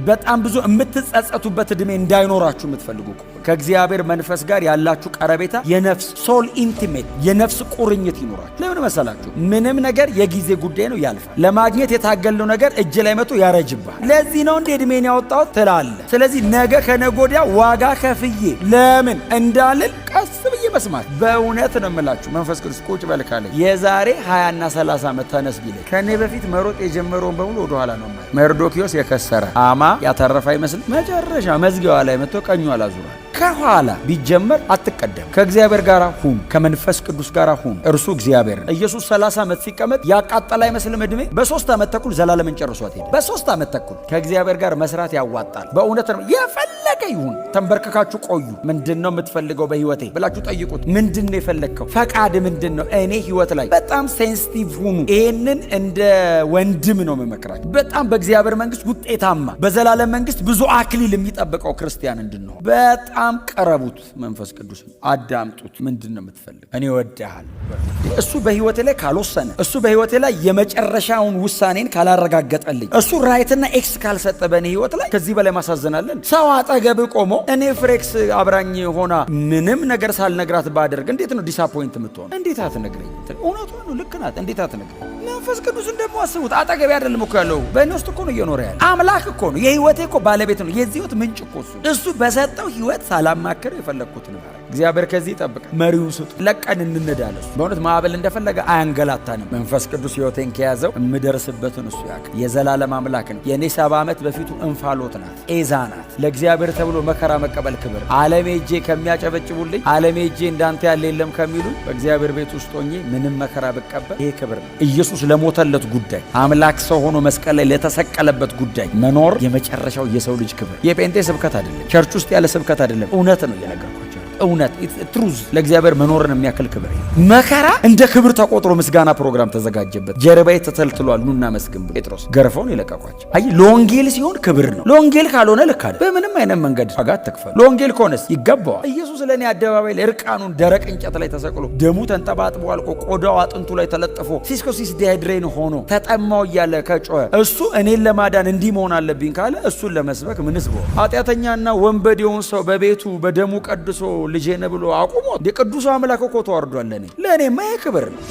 በጣም ብዙ የምትጸጸቱበት እድሜ እንዳይኖራችሁ የምትፈልጉ ከእግዚአብሔር መንፈስ ጋር ያላችሁ ቀረቤታ የነፍስ ሶል ኢንቲሜት የነፍስ ቁርኝት ይኖራችሁ። ለምን መሰላችሁ? ምንም ነገር የጊዜ ጉዳይ ነው፣ ያልፋል። ለማግኘት የታገልነው ነገር እጅ ላይ መጥቶ ያረጅባል። ለዚህ ነው እንደ እድሜን ያወጣሁት ትላለህ። ስለዚህ ነገ ከነጎዲያ ዋጋ ከፍዬ ለምን እንዳልል ቀስ ብዬ መስማት። በእውነት ነው የምላችሁ። መንፈስ ቅዱስ ቁጭ በልካለኝ የዛሬ 20 እና 30 ዓመት ተነስ ቢለኝ ከኔ በፊት መሮጥ የጀመረውን በሙሉ ወደ ኋላ ነው ማለት። መርዶክዮስ የከሰረ አማ ያተረፈ አይመስል መጨረሻ መዝጊያዋ ላይ መጥቶ ቀኙ አላዙራል። ከኋላ ቢጀመር አትቀደም። ከእግዚአብሔር ጋር ሁን፣ ከመንፈስ ቅዱስ ጋር ሁን። እርሱ እግዚአብሔር ነው። ኢየሱስ 30 ዓመት ሲቀመጥ ያቃጠለ አይመስልም እድሜ። በ3 ዓመት ተኩል ዘላለምን ጨርሷት ሄደ። በ3 ዓመት ተኩል ከእግዚአብሔር ጋር መስራት ያዋጣል። በእውነት ነው። የፈለገ ይሁን ተንበርክካችሁ ቆዩ። ምንድነው የምትፈልገው በህይወቴ ብላችሁ ጠይቁት። ምንድነው የፈለግከው? ፈቃድ ምንድነው? እኔ ህይወት ላይ በጣም ሴንሲቲቭ ሁኑ። ይሄንን እንደ ወንድም ነው መመክራችሁ። በጣም በእግዚአብሔር መንግስት ውጤታማ በዘላለም መንግስት ብዙ አክሊል የሚጠብቀው ክርስቲያን እንድንሆን በጣም ቀረቡት። መንፈስ ቅዱስ አዳምጡት። ምንድነው የምትፈልገው? እኔ ወድሃለሁ። እሱ በህይወቴ ላይ ካልወሰነ፣ እሱ በህይወቴ ላይ የመጨረሻውን ውሳኔን ካላረጋገጠልኝ፣ እሱ ራይትና ኤክስ ካልሰጠ በእኔ ህይወት ላይ ከዚህ በላይ ማሳዘናለን? ሰው አጠገብ ቆሞ እኔ ፍሬክስ አብራኝ ሆና ምንም ነገር ሳልነግራት ባደርግ እንዴት ነው ዲሳፖይንት የምትሆን? እንዴት አትነግረኝ? እውነቱ ነው፣ ልክ ናት። እንዴት አትነግረኝ? መንፈስ ቅዱስ እንደማስቡት አጠገብ አይደለም እኮ ያለው፣ በእኔ ውስጥ እኮ ነው እየኖረ ያለ። አምላክ እኮ ነው፣ የህይወቴ እኮ ባለቤት ነው፣ የዚህ ህይወት ምንጭ እኮ እሱ በሰጠው ህይወት ሳላማከረው የፈለግኩት ነው። እግዚአብሔር ከዚህ ይጠብቃል። መሪውን ስጡ፣ ለቀን እንነዳለን። በእውነት ማዕበል እንደፈለገ አያንገላታንም። መንፈስ ቅዱስ ህይወቴን ከያዘው የምደርስበትን እሱ ያውቃል። የዘላለም አምላክ ነው። የእኔ 70 ዓመት በፊቱ እንፋሎት ናት፣ ኤዛ ናት። ለእግዚአብሔር ተብሎ መከራ መቀበል ክብር። ዓለም ሄጄ ከሚያጨበጭቡልኝ፣ ዓለም ሄጄ እንዳንተ ያለ የለም ከሚሉ በእግዚአብሔር ቤት ውስጥ ሆኜ ምንም መከራ ብቀበል ይሄ ክብር ነው። ኢየሱስ ለሞተለት ጉዳይ፣ አምላክ ሰው ሆኖ መስቀል ላይ ለተሰቀለበት ጉዳይ መኖር የመጨረሻው የሰው ልጅ ክብር። የጴንጤ ስብከት አይደለም፣ ቸርች ውስጥ ያለ ስብከት አይደለም። እውነት ነው እየነገርኳቸው። እውነት ትሩዝ ለእግዚአብሔር መኖርን የሚያክል ክብር። መከራ እንደ ክብር ተቆጥሮ ምስጋና ፕሮግራም ተዘጋጀበት። ጀርባዬ ተተልትሏል ኑና መስግን ብሎ ጴጥሮስ ገርፈውን ይለቀቋቸው። አይ ለወንጌል ሲሆን ክብር ነው። ለወንጌል ካልሆነ ልክ አይደል። በምንም አይነት መንገድ ዋጋ ተከፈለ። ለወንጌል ከሆነስ ይገባዋል። ኢየሱስ ለኔ አደባባይ ላይ እርቃኑን ደረቅ እንጨት ላይ ተሰቅሎ ደሙ ተንጠባጥቦ አልቆ ቆዳው አጥንቱ ላይ ተለጥፎ ሲስኮሲስ ዲሃይድሬን ሆኖ ተጠማው እያለ ከጮኸ እሱ እኔን ለማዳን እንዲህ መሆን አለብኝ ካለ እሱን ለመስበክ ምንስ በው ኃጢአተኛና ወንበዴውን ሰው በቤቱ በደሙ ቀድሶ ልጄ ነህ ብሎ አቁሞ የቅዱሱ አምላክ እኮ ተዋርዷል። ለኔማ ክብር ነው።